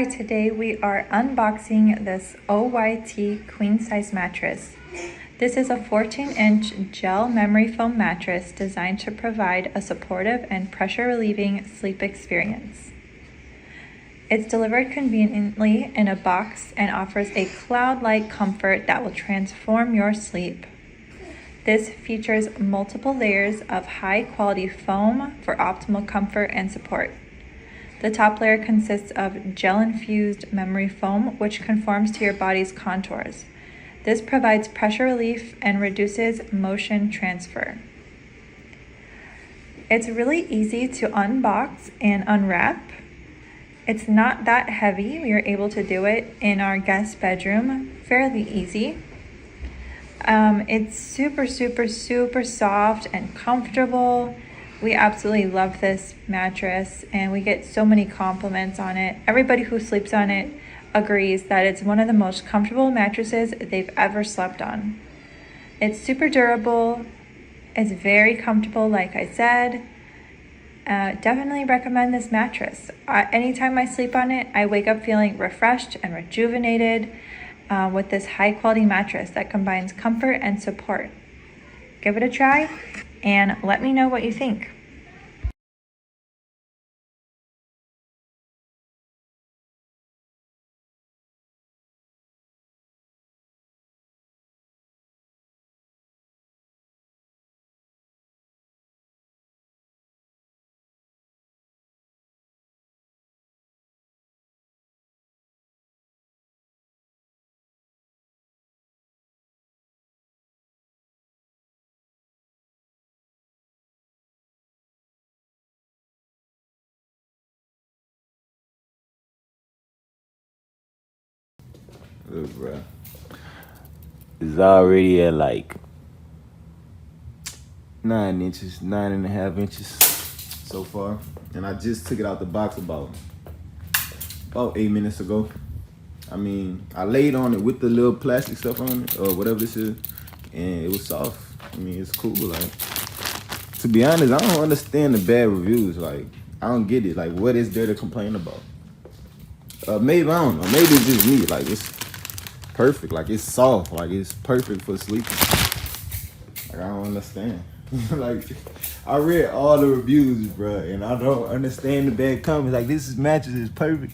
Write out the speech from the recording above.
Hi, today we are unboxing this OYT queen size mattress. This is a 14-inch gel memory foam mattress designed to provide a supportive and pressure relieving sleep experience. It's delivered conveniently in a box and offers a cloud-like comfort that will transform your sleep. This features multiple layers of high-quality foam for optimal comfort and support. The top layer consists of gel-infused memory foam, which conforms to your body's contours. This provides pressure relief and reduces motion transfer. It's really easy to unbox and unwrap. It's not that heavy. We were able to do it in our guest bedroom fairly easy. It's super soft and comfortable. We absolutely love this mattress and we get so many compliments on it. Everybody who sleeps on it agrees that it's one of the most comfortable mattresses they've ever slept on. It's super durable. It's very comfortable, like I said. Definitely recommend this mattress. Anytime I sleep on it, I wake up feeling refreshed and rejuvenated with this high quality mattress that combines comfort and support. Give it a try and let me know what you think. Look, bro, it's already at like 9.5 inches so far, and I just took it out the box about 8 minutes ago. I mean, I laid on it with the little plastic stuff on it or whatever this is, and it was soft. I mean, it's cool. Like, to be honest, I don't understand the bad reviews. Like, I don't get it. Like, what is there to complain about? Maybe, I don't know, maybe it's just me. Like, it's perfect. Like, it's soft. Like, it's perfect for sleeping. Like, I don't understand. Like, I read all the reviews, bro, and I don't understand the bad comments. Like, this mattress is perfect.